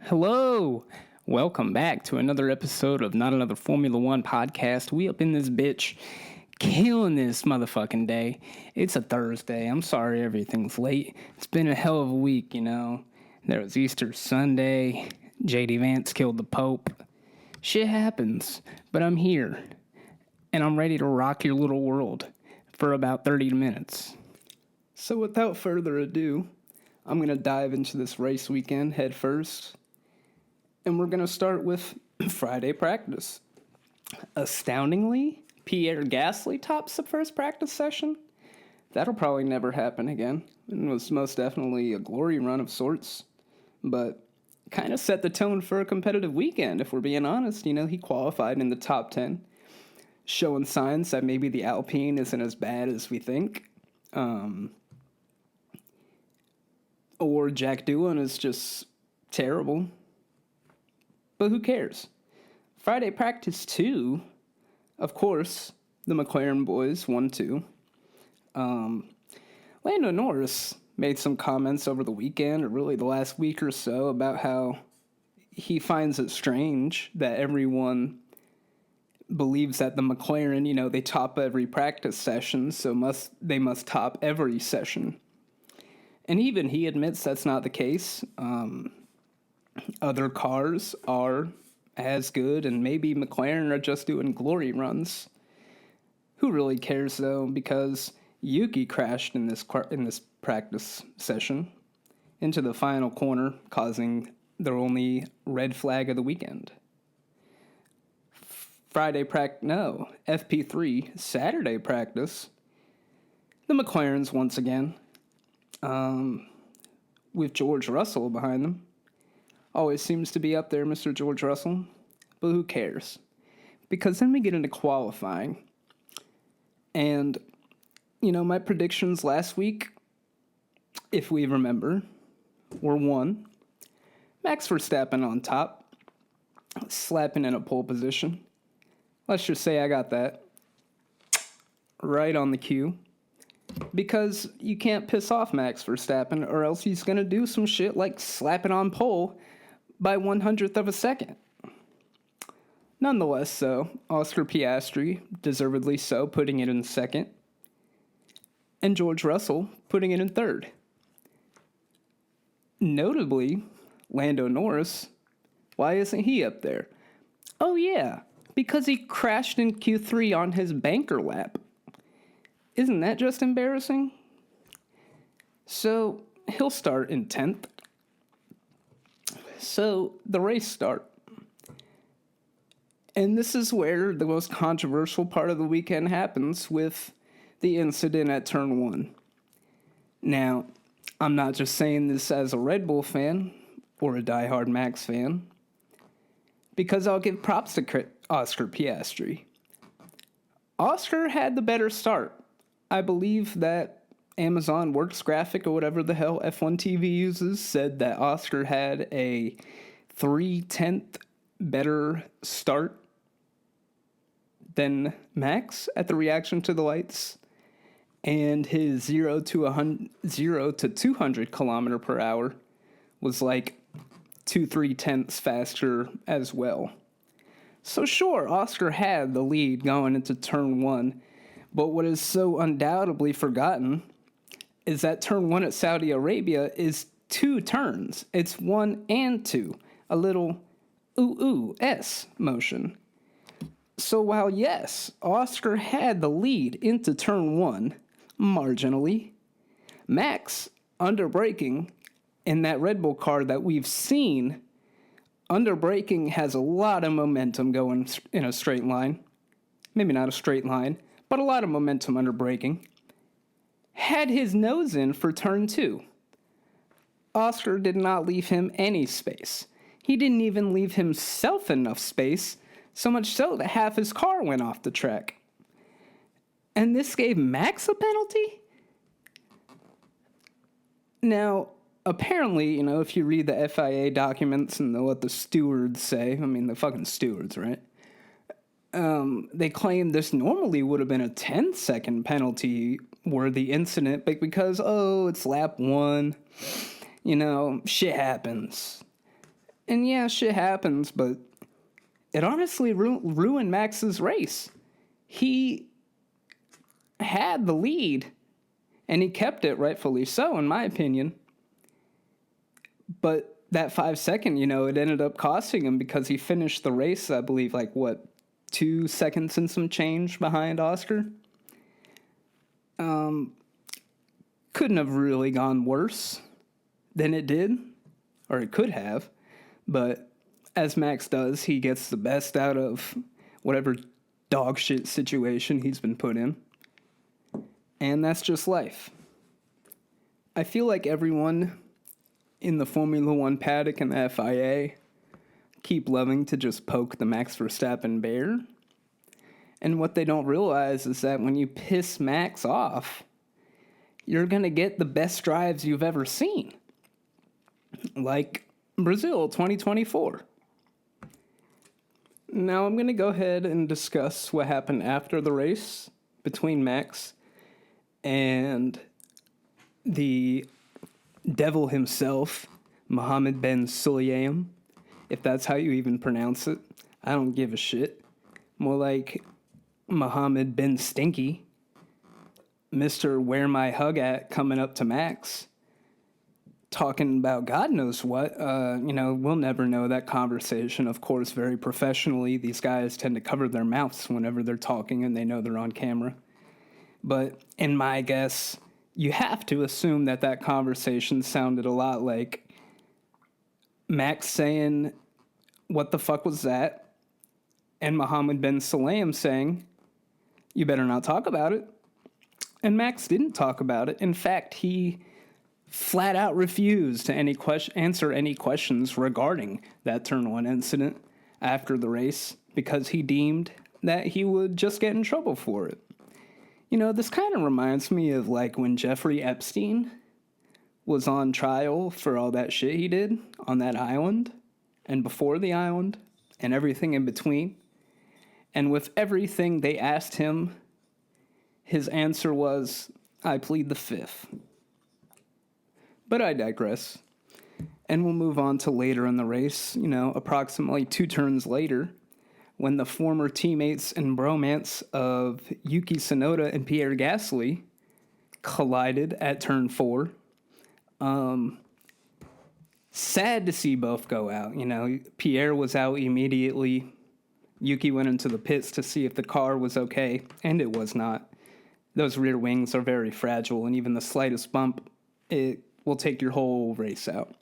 Hello! Welcome back to another episode of Not Another Formula One podcast. We up in this bitch, killing this motherfucking day. It's a Thursday. I'm sorry everything's late. It's been a hell of a week, you know. There was Easter Sunday. J.D. Vance killed the Pope. Shit happens, but I'm here. And I'm ready to rock your little world for about 30 minutes. So without further ado, I'm going to dive into this race weekend head first. And we're going to start with Friday practice. Astoundingly, Pierre Gasly tops the first practice session. That'll probably never happen again. It was most definitely a glory run of sorts. But kind of set the tone for a competitive weekend, if we're being honest. You know, he qualified in the top 10, showing signs that maybe the Alpine isn't as bad as we think. Or Jack Doohan is just terrible. But who cares? Friday practice 2, of course, the McLaren boys 1-2. Lando Norris made some comments over the weekend, or really the last week or so, about how he finds it strange that everyone believes that the McLaren, you know, they top every practice session, so they must top every session. And even he admits that's not the case. Other cars are as good, and maybe McLaren are just doing glory runs. Who really cares, though, because Yuki crashed in this practice session into the final corner, causing their only red flag of the weekend. FP3, Saturday practice, the McLarens once again, with George Russell behind them. Always seems to be up there, Mr. George Russell. But who cares? Because then we get into qualifying. And, you know, my predictions last week, if we remember, were 1, Max Verstappen on top, slapping in a pole position. Let's just say I got that right on the cue. Because you can't piss off Max Verstappen, or else he's going to do some shit like slapping on pole by 100th of a second. Nonetheless, so, Oscar Piastri, deservedly so, putting it in second, and George Russell putting it in third. Notably, Lando Norris, why isn't he up there? Oh yeah, because he crashed in Q3 on his banker lap. Isn't that just embarrassing? So, he'll start in 10th. So, the race start. And this is where the most controversial part of the weekend happens with the incident at Turn 1. Now, I'm not just saying this as a Red Bull fan or a diehard Max fan, because I'll give props to Oscar Piastri. Oscar had the better start. I believe that Amazon Works graphic or whatever the hell F1 TV uses said that Oscar had a 0.3 better start than Max at the reaction to the lights, and his 0 to 200 kilometer per hour was like 2/3 faster as well. So sure, Oscar had the lead going into Turn 1, but what is so undoubtedly forgotten is that Turn 1 at Saudi Arabia is 2 turns. It's 1 and 2. A little S motion. So while, yes, Oscar had the lead into Turn 1, marginally, Max, under braking, in that Red Bull car that we've seen, under braking has a lot of momentum going in a straight line. Maybe not a straight line, but a lot of momentum under braking. Had his nose in for Turn 2. Oscar did not leave him any space. He didn't even leave himself enough space, so much so that half his car went off the track. And this gave Max a penalty? Now, apparently, you know, if you read the FIA documents and what the stewards say, I mean, the fucking stewards, right? They claim this normally would have been a 10-second penalty-worthy incident, but because, it's lap 1, you know, shit happens. And yeah, shit happens, but it honestly ruined Max's race. He had the lead, and he kept it, rightfully so, in my opinion. But that 5 second, it ended up costing him because he finished the race, I believe, 2 seconds and some change behind Oscar. Couldn't have really gone worse than it did, or it could have. But as Max does, he gets the best out of whatever dog shit situation he's been put in. And that's just life. I feel like everyone in the Formula One paddock and the FIA keep loving to just poke the Max Verstappen bear. And what they don't realize is that when you piss Max off, you're going to get the best drives you've ever seen. Like Brazil 2024. Now I'm going to go ahead and discuss what happened after the race between Max and the devil himself, Mohammed Ben Sulayem, if that's how you even pronounce it. I don't give a shit. More like Mohammed Ben Stinky. Mr. Where My Hug At coming up to Max, talking about God knows what. We'll never know that conversation. Of course, very professionally, these guys tend to cover their mouths whenever they're talking and they know they're on camera. But in my guess, you have to assume that conversation sounded a lot like Max saying, "What the fuck was that?" and Mohammed Ben Sulayem saying, "You better not talk about it." And Max didn't talk about it. In fact, he flat out refused to answer any questions regarding that Turn 1 incident after the race because he deemed that he would just get in trouble for it. This kind of reminds me of when Jeffrey Epstein was on trial for all that shit he did on that island and before the island and everything in between. And with everything they asked him, his answer was, "I plead the fifth." But I digress. And we'll move on to later in the race, approximately 2 turns later, when the former teammates and bromance of Yuki Tsunoda and Pierre Gasly collided at turn 4. Sad to see both go out. Pierre was out immediately. Yuki went into the pits to see if the car was okay, and it was not. Those rear wings are very fragile, and even the slightest bump, it will take your whole race out.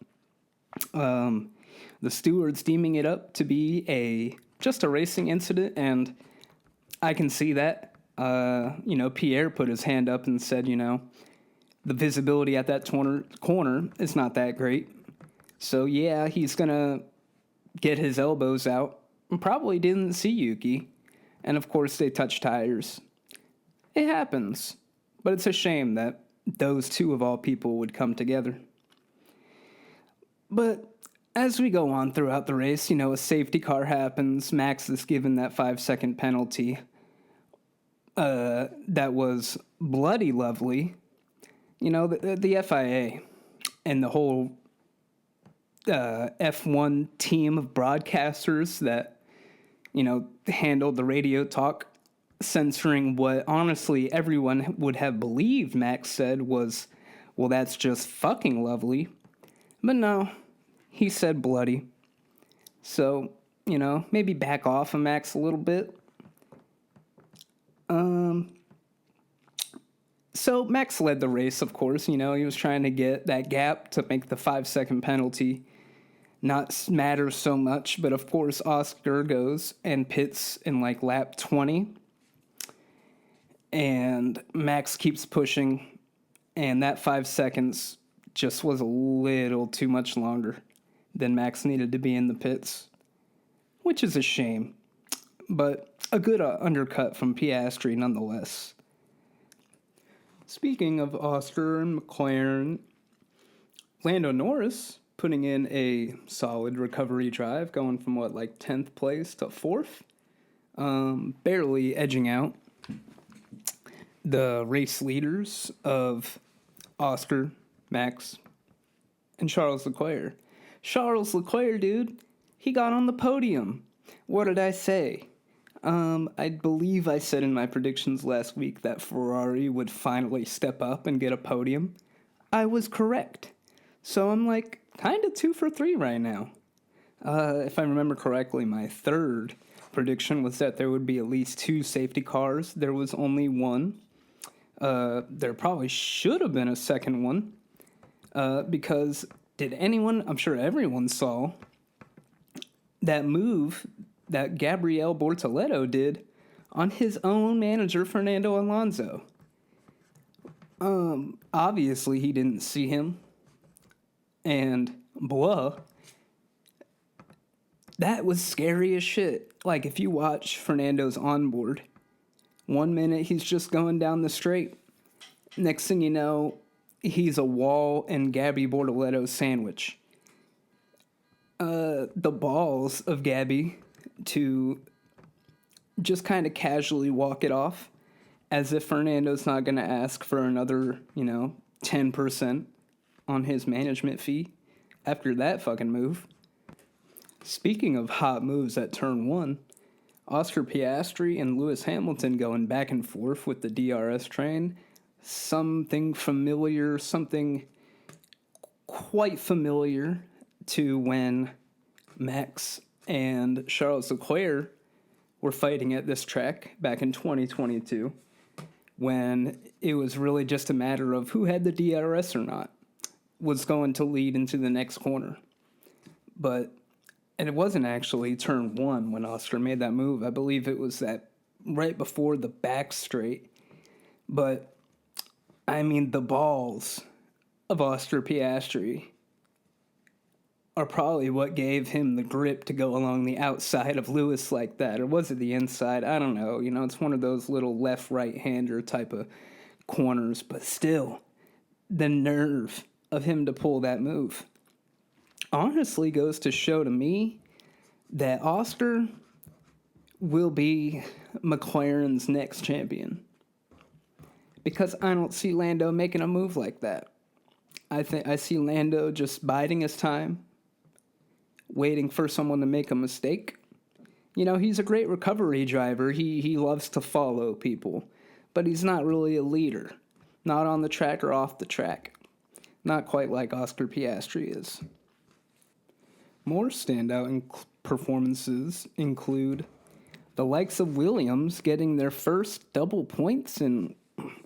The stewards deeming it up to be just a racing incident, and I can see that. Pierre put his hand up and said, the visibility at that corner is not that great. So yeah, he's gonna get his elbows out. Probably didn't see Yuki, and of course they touched tires. It happens, but it's a shame that those two of all people would come together. But as we go on throughout the race, a safety car happens. Max is given that 5-second penalty. That was bloody lovely. The FIA and the whole F1 team of broadcasters that, handled the radio talk, censoring what honestly everyone would have believed Max said was, "Well, that's just fucking lovely." But no, he said bloody. So, maybe back off of Max a little bit. So Max led the race, of course. He was trying to get that gap to make the 5-second penalty not matter so much. But of course, Oscar goes and pits in lap 20. And Max keeps pushing. And that 5 seconds just was a little too much longer than Max needed to be in the pits, which is a shame. But a good undercut from Piastri nonetheless. Speaking of Oscar and McLaren, Lando Norris putting in a solid recovery drive, going from 10th place to 4th, barely edging out the race leaders of Oscar, Max, and Charles Leclerc. Charles Leclerc, dude, he got on the podium. What did I say? I believe I said in my predictions last week that Ferrari would finally step up and get a podium. I was correct. So I'm like kind of 2 for 3 right now. If I remember correctly, my third prediction was that there would be at least 2 safety cars. There was only one. There probably should have been a second one. Because I'm sure everyone saw that move that Gabriel Bortoleto did on his own manager, Fernando Alonso. Obviously, he didn't see him. And, blah, that was scary as shit. Like, if you watch Fernando's onboard, 1 minute he's just going down the straight. Next thing you know, he's a wall and Gabby Bortoleto sandwich. The balls of Gabby to just kind of casually walk it off as if Fernando's not going to ask for another, 10% on his management fee after that fucking move. Speaking of hot moves at turn 1, Oscar Piastri and Lewis Hamilton going back and forth with the DRS train. Something familiar, something quite familiar to when Max and Charles Leclerc were fighting at this track back in 2022, when it was really just a matter of who had the DRS or not was going to lead into the next corner. And it wasn't actually turn 1 when Oscar made that move. I believe it was that right before the back straight. But, I mean, the balls of Oscar Piastri are probably what gave him the grip to go along the outside of Lewis like that. Or was it the inside? I don't know. It's one of those little left-right-hander type of corners. But still, the nerve of him to pull that move honestly goes to show to me that Oscar will be McLaren's next champion. Because I don't see Lando making a move like that. I see Lando just biding his time, waiting for someone to make a mistake. He's a great recovery driver. He loves to follow people, but he's not really a leader. Not on the track or off the track. Not quite like Oscar Piastri is. More standout performances include the likes of Williams getting their first double points in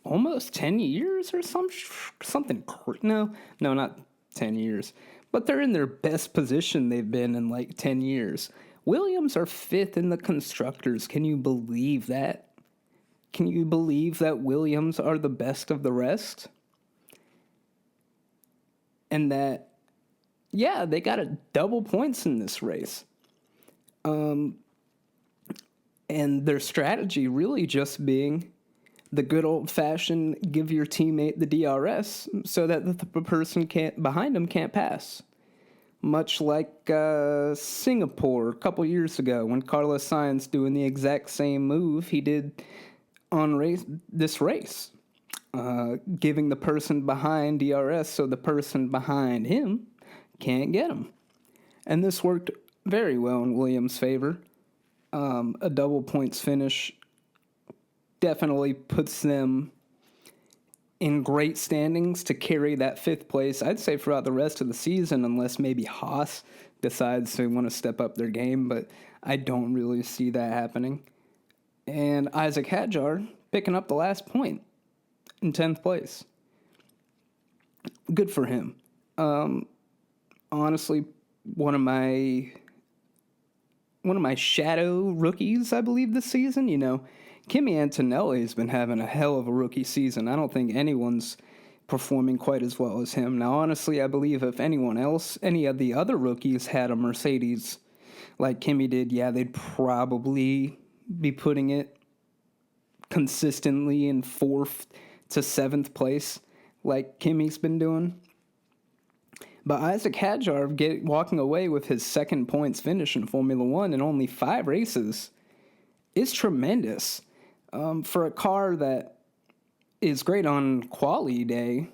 almost 10 years or something. No, not 10 years. But they're in their best position they've been in like 10 years. Williams are 5th in the Constructors. Can you believe that? Can you believe that Williams are the best of the rest? And that, yeah, they got a double points in this race. And their strategy really just being the good old-fashioned give your teammate the DRS so that the person behind him can't pass. Much like Singapore a couple years ago when Carlos Sainz doing the exact same move he did on this race. Giving the person behind DRS so the person behind him can't get him. And this worked very well in Williams' favor. A double points finish definitely puts them in great standings to carry that 5th place, I'd say, throughout the rest of the season, unless maybe Haas decides they want to step up their game, but I don't really see that happening. And Isaac Hadjar picking up the last point in 10th place. Good for him. Honestly, one of my shadow rookies, I believe, this season. Kimi Antonelli has been having a hell of a rookie season. I don't think anyone's performing quite as well as him. Now, honestly, I believe if any of the other rookies had a Mercedes like Kimi did, yeah, they'd probably be putting it consistently in 4th to 7th place like Kimi's been doing. But Isaac Hadjar walking away with his 2nd points finish in Formula 1 in only 5 races is tremendous. For a car that is great on quali day,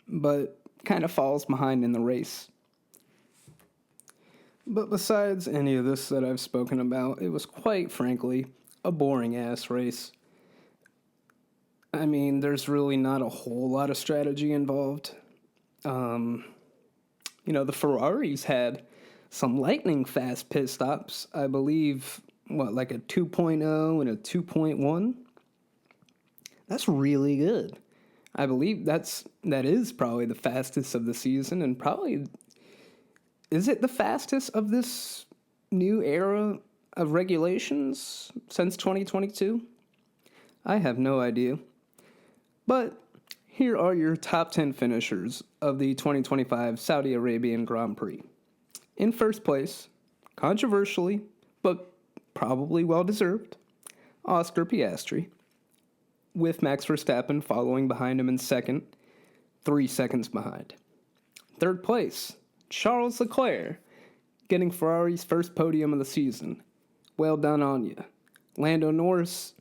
but kind of falls behind in the race. But besides any of this that I've spoken about, it was quite frankly a boring ass race. I mean, there's really not a whole lot of strategy involved. Um, the Ferraris had some lightning fast pit stops. I believe, like a 2.0 and a 2.1? That's really good. I believe that is probably the fastest of the season, and probably is it the fastest of this new era of regulations since 2022? I have no idea. But here are your top 10 finishers of the 2025 Saudi Arabian Grand Prix. In first place, controversially, but probably well deserved, Oscar Piastri, with Max Verstappen following behind him in second, 3 seconds behind. Third place, Charles Leclerc, getting Ferrari's first podium of the season. Well done on you. Lando Norris,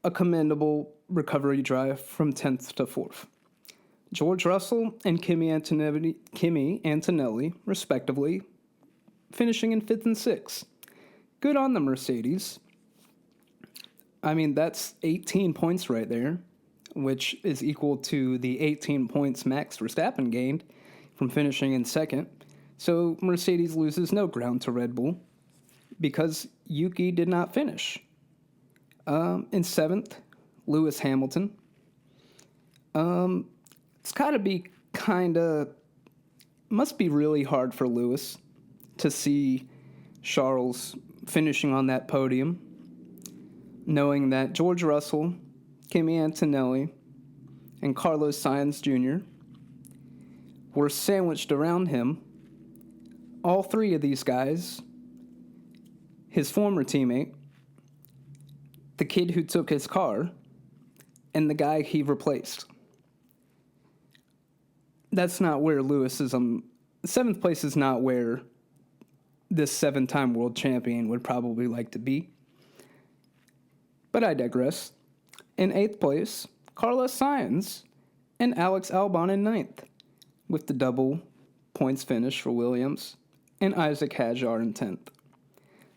a commendable recovery drive from 10th to 4th. George Russell and Kimi Antonelli, respectively, finishing in 5th and 6th. Good on the Mercedes. I mean, that's 18 points right there, which is equal to the 18 points Max Verstappen gained from finishing in second. So Mercedes loses no ground to Red Bull because Yuki did not finish. In seventh, Lewis Hamilton. It's got to be must be really hard for Lewis to see Charles finishing on that podium, knowing that George Russell, Kimi Antonelli, and Carlos Sainz Jr. were sandwiched around him. All three of these guys, his former teammate, the kid who took his car, and the guy he replaced. That's not where Lewis is. Seventh place is not where this 7-time world champion would probably like to be. But I digress. In 8th place, Carlos Sainz and Alex Albon in 9th, with the double points finish for Williams, and Isaac Hadjar in 10th.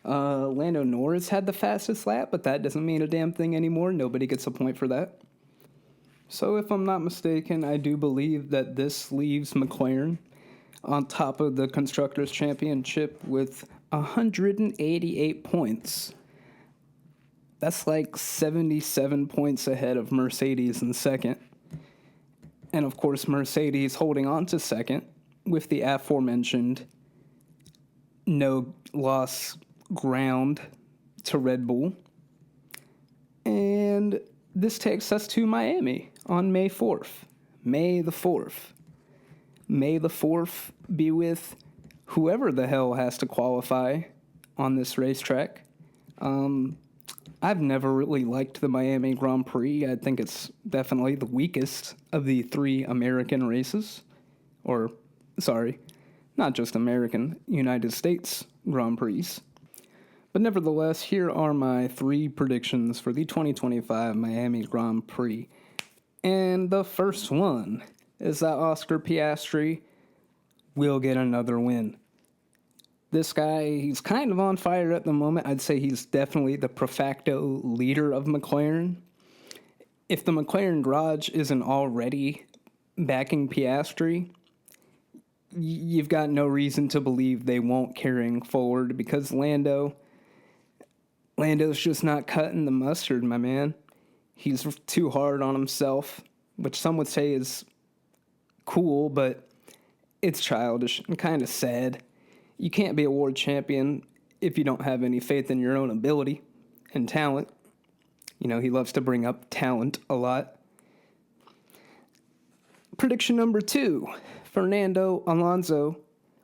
Lando Norris had the fastest lap, but that doesn't mean a damn thing anymore. Nobody gets a point for that. So if I'm not mistaken, I do believe that this leaves McLaren on top of the Constructors' Championship with 188 points. That's like 77 points ahead of Mercedes in second. And of course, Mercedes holding on to second with the aforementioned no loss ground to Red Bull. And this takes us to Miami on May 4th. May the 4th. May the 4th be with whoever the hell has to qualify on this racetrack. I've never really liked the Miami Grand Prix. I think it's definitely the weakest of the 3 American races. Or, sorry, not just American, United States Grand Prix. But nevertheless, here are my 3 predictions for the 2025 Miami Grand Prix. And the first one is that Oscar Piastri will get another win. This guy, he's kind of on fire at the moment. I'd say he's definitely the de facto leader of McLaren. If the McLaren garage isn't already backing Piastri, you've got no reason to believe they won't carrying forward, because Lando's just not cutting the mustard, my man. He's too hard on himself, which some would say is cool, but it's childish and kind of sad. You can't be a world champion if you don't have any faith in your own ability and talent. You know, he loves to bring up talent a lot. Prediction number 2, Fernando Alonso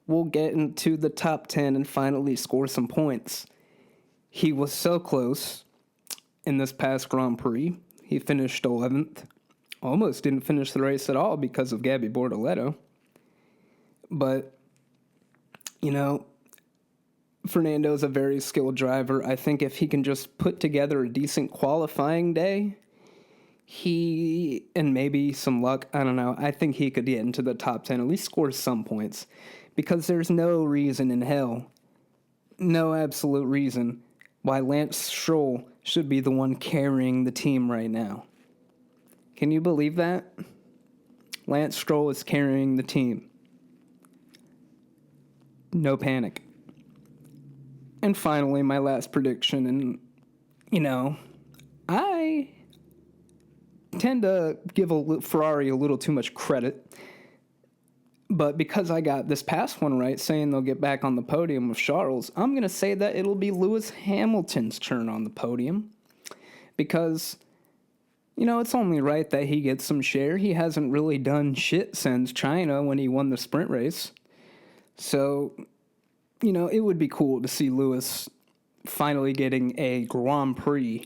will get into the top 10 and finally score some points. He was so close in this past Grand Prix. He finished 11th. Almost didn't finish the race at all because of Gabby Bortoleto. But, you know, Fernando's a very skilled driver. I think if he can just put together a decent qualifying day, and maybe some luck, I don't know, I think he could get into the top 10, at least score some points. Because there's no reason in hell no absolute reason why Lance Stroll should be the one carrying the team right now. Can you believe that? Lance Stroll is carrying the team. No panic. And finally, my last prediction, and, I tend to give Ferrari a little too much credit, but because I got this past one right, saying they'll get back on the podium with Charles, I'm going to say that it'll be Lewis Hamilton's turn on the podium, because, it's only right that he gets some share. He hasn't really done shit since China when he won the sprint race. So, it would be cool to see Lewis finally getting a Grand Prix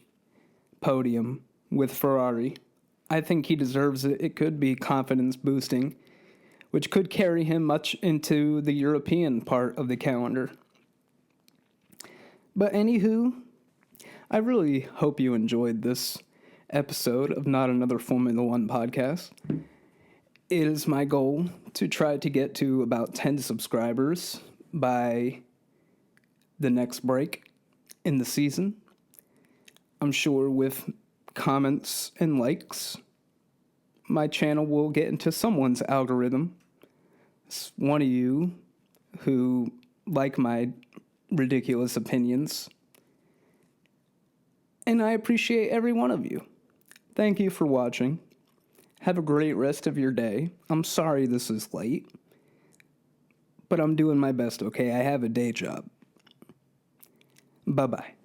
podium with Ferrari. I think he deserves it. It could be confidence boosting, which could carry him much into the European part of the calendar. But anywho, I really hope you enjoyed this episode of Not Another Formula One podcast. It is my goal to try to get to about 10 subscribers by the next break in the season. I'm sure with comments and likes, my channel will get into someone's algorithm. It's one of you who like my ridiculous opinions. And I appreciate every one of you. Thank you for watching. Have a great rest of your day. I'm sorry this is late, but I'm doing my best, okay? I have a day job. Bye-bye.